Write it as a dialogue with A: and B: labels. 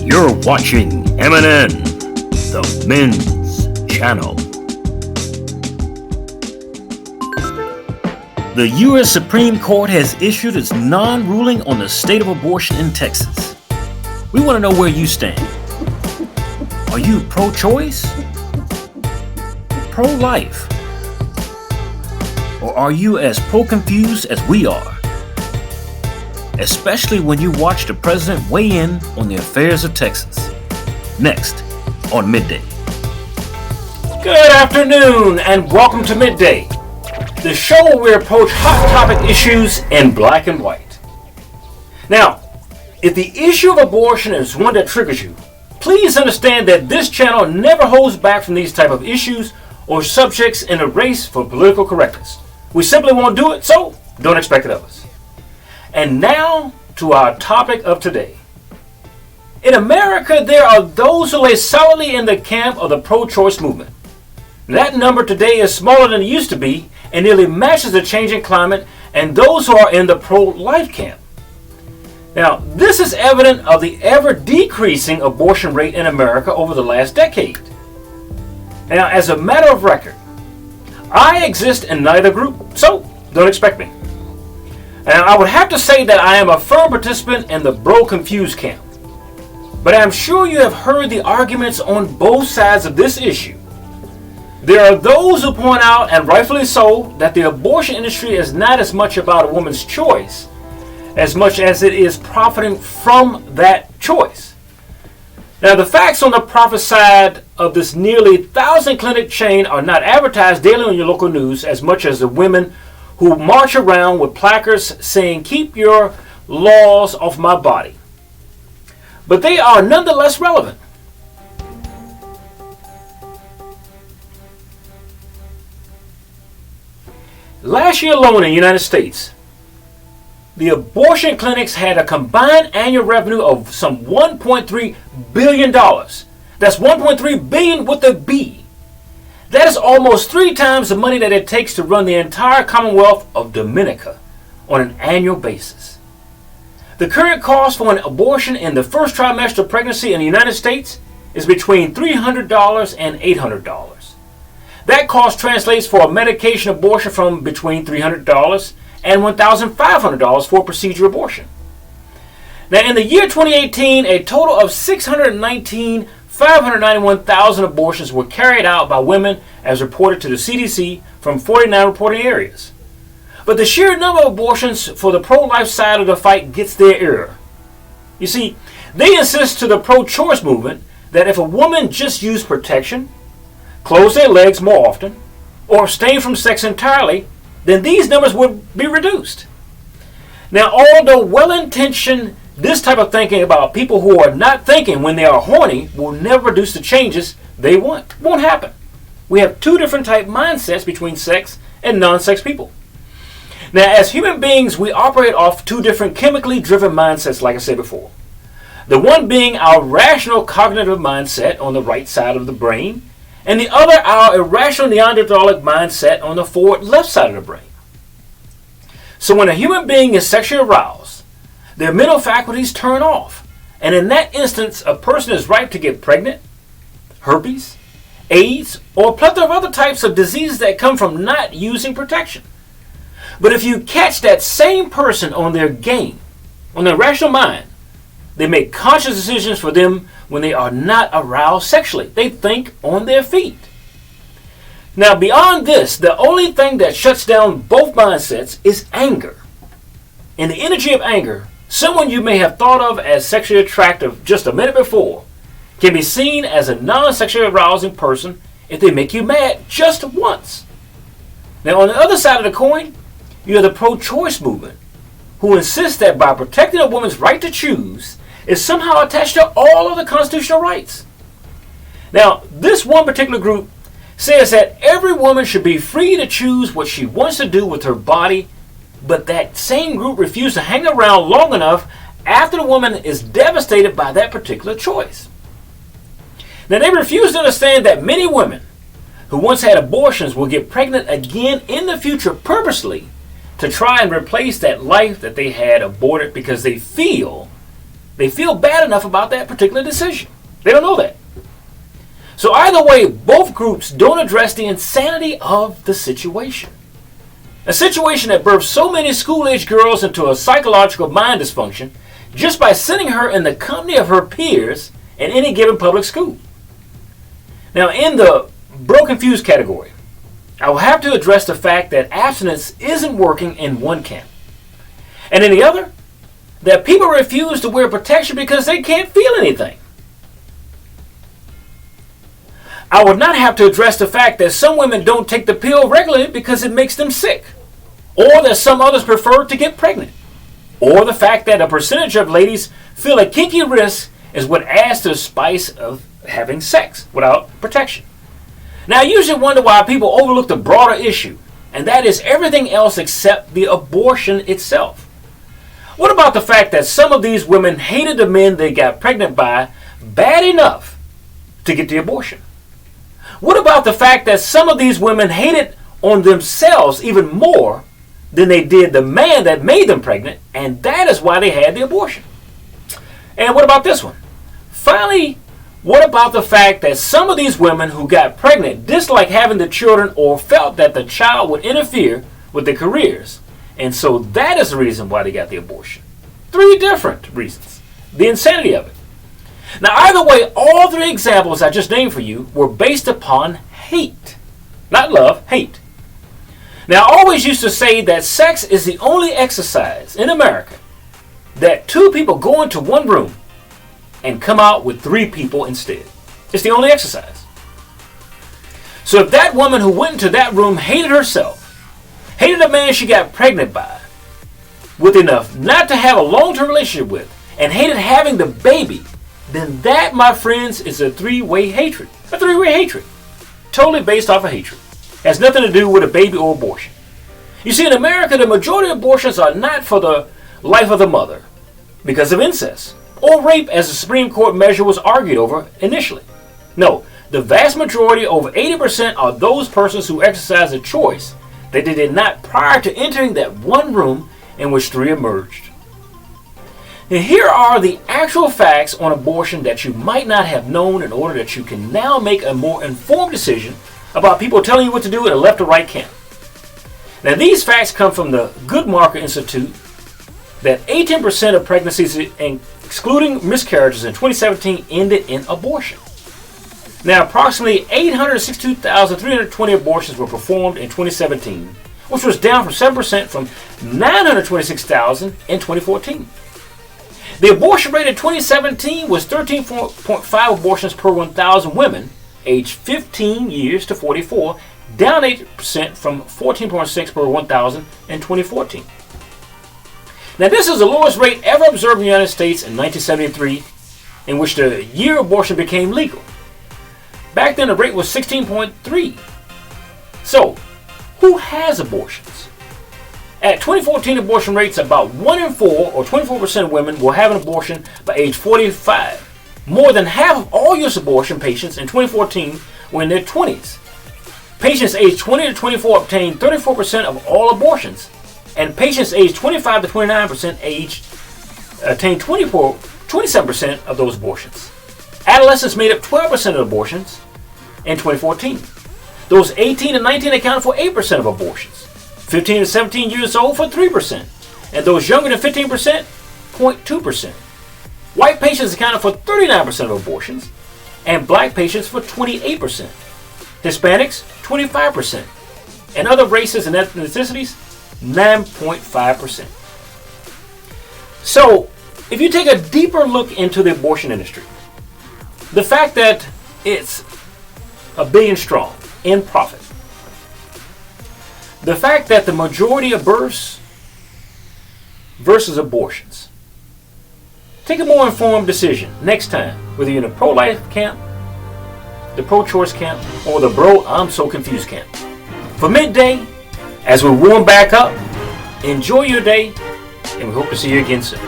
A: You're watching MNN, the Men's Channel. The U.S. Supreme Court has issued its non-ruling on the state of abortion in Texas. We want to know where you stand. Are you pro-choice? Pro-life? Or are you as pro-confused as we are? Especially when you watch the president weigh in on the affairs of Texas. Next on Midday.
B: Good afternoon and welcome to Midday, the show where we approach hot topic issues in black and white. Now, if the issue of abortion is one that triggers you, please understand that this channel never holds back from these type of issues or subjects in a race for political correctness. We simply won't do it, so don't expect it of us. And now to our topic of today. In America, there are those who lay solidly in the camp of the pro-choice movement. That number today is smaller than it used to be and nearly matches the changing climate and those who are in the pro-life camp. Now, this is evident of the ever-decreasing abortion rate in America over the last decade. Now, as a matter of record, I exist in neither group, so don't expect me. And I would have to say that I am a firm participant in the bro-confused camp. But I'm sure you have heard the arguments on both sides of this issue. There are those who point out, and rightfully so, that the abortion industry is not as much about a woman's choice as much as it is profiting from that choice. Now, the facts on the profit side of this nearly 1,000-clinic chain are not advertised daily on your local news as much as the women who march around with placards saying, "Keep your laws off my body." But they are nonetheless relevant. Last year alone in the United States, the abortion clinics had a combined annual revenue of some $1.3 billion. That's 1.3 billion with a B. That is almost 3 times the money that it takes to run the entire Commonwealth of Dominica on an annual basis. The current cost for an abortion in the first trimester of pregnancy in the United States is between $300 and $800. That cost translates for a medication abortion from between $300 and $1,500 for a procedure abortion. Now, in the year 2018, a total of 591,000 abortions were carried out by women as reported to the CDC from 49 reporting areas. But the sheer number of abortions for the pro-life side of the fight gets their ear. You see, they insist to the pro-choice movement that if a woman just used protection, closed their legs more often, or abstained from sex entirely, then these numbers would be reduced. Now, although well-intentioned, this type of thinking about people who are not thinking when they are horny will never produce the changes they want. It won't happen. We have 2 different type mindsets between sex and non-sex people. Now, as human beings, we operate off 2 different chemically driven mindsets, like I said before. The one being our rational cognitive mindset on the right side of the brain, and the other our irrational Neanderthalic mindset on the forward left side of the brain. So when a human being is sexually aroused, their mental faculties turn off, and in that instance, a person is ripe to get pregnant, herpes, AIDS, or a plethora of other types of diseases that come from not using protection. But if you catch that same person on their game, on their rational mind, they make conscious decisions for them when they are not aroused sexually. They think on their feet. Now, beyond this, the only thing that shuts down both mindsets is anger. In the energy of anger, someone you may have thought of as sexually attractive just a minute before can be seen as a non-sexually arousing person if they make you mad just once. Now, on the other side of the coin, you have the pro-choice movement, who insists that by protecting a woman's right to choose is somehow attached to all of the constitutional rights. Now, this one particular group says that every woman should be free to choose what she wants to do with her body, but that same group refused to hang around long enough after the woman is devastated by that particular choice. Now, they refuse to understand that many women who once had abortions will get pregnant again in the future purposely to try and replace that life that they had aborted because they feel They feel bad enough about that particular decision. They don't know that. So either way, both groups don't address the insanity of the situation. A situation that birthed so many school-age girls into a psychological mind dysfunction just by sending her in the company of her peers in any given public school. Now, in the bro confused category, I will have to address the fact that abstinence isn't working in one camp. And in the other, that people refuse to wear protection because they can't feel anything. I would not have to address the fact that some women don't take the pill regularly because it makes them sick, or that some others prefer to get pregnant, or the fact that a percentage of ladies feel a kinky wrist is what adds to the spice of having sex without protection. Now, I usually wonder why people overlook the broader issue, and that is everything else except the abortion itself. What about the fact that some of these women hated the men they got pregnant by bad enough to get the abortion? What about the fact that some of these women hated on themselves even more than they did the man that made them pregnant, and that is why they had the abortion? And what about this one? Finally, what about the fact that some of these women who got pregnant disliked having the children or felt that the child would interfere with their careers, and so that is the reason why they got the abortion? 3 different reasons. The insanity of it. Now, either way, all 3 examples I just named for you were based upon hate. Not love, hate. Now, I always used to say that sex is the only exercise in America that 2 people go into one room and come out with 3 people instead. It's the only exercise. So if that woman who went into that room hated herself, hated the man she got pregnant by, with enough not to have a long-term relationship with, and hated having the baby, then that, my friends, is a 3-way hatred. A 3-way hatred. Totally based off of hatred. Has nothing to do with a baby or abortion. You see, in America, the majority of abortions are not for the life of the mother because of incest or rape, as the Supreme Court measure was argued over initially. No, the vast majority, over 80%, are those persons who exercise a choice that they did not prior to entering that one room in which 3 emerged. And here are the actual facts on abortion that you might not have known in order that you can now make a more informed decision about people telling you what to do in a left or right camp. Now, these facts come from the Goodmarker Institute that 18% of pregnancies, excluding miscarriages in 2017, ended in abortion. Now, approximately 862,320 abortions were performed in 2017, which was down from 7% from 926,000 in 2014. The abortion rate in 2017 was 13.5 abortions per 1,000 women aged 15 years to 44, down 8% from 14.6 per 1,000 in 2014. Now, this is the lowest rate ever observed in the United States in 1973, in which the year abortion became legal. Back then, the rate was 16.3. So, who has abortions? At 2014 abortion rates, about 1 in 4, or 24% of women, will have an abortion by age 45. More than half of all U.S. abortion patients in 2014 were in their 20s. Patients aged 20 to 24 obtained 34% of all abortions, and patients aged 25 to 29% attained 27% of those abortions. Adolescents made up 12% of abortions in 2014. Those 18 to 19 accounted for 8% of abortions. 15 to 17 years old for 3%, and those younger than 15%, 0.2%. White patients accounted for 39% of abortions, and black patients for 28%. Hispanics, 25%, and other races and ethnicities, 9.5%. So, if you take a deeper look into the abortion industry, the fact that it's $1 billion strong in profit, the fact that the majority of births versus abortions. Take a more informed decision next time, whether you're in a pro-life camp, the pro-choice camp, or the bro I'm so confused camp. For midday, as we warm back up, enjoy your day, and we hope to see you again soon.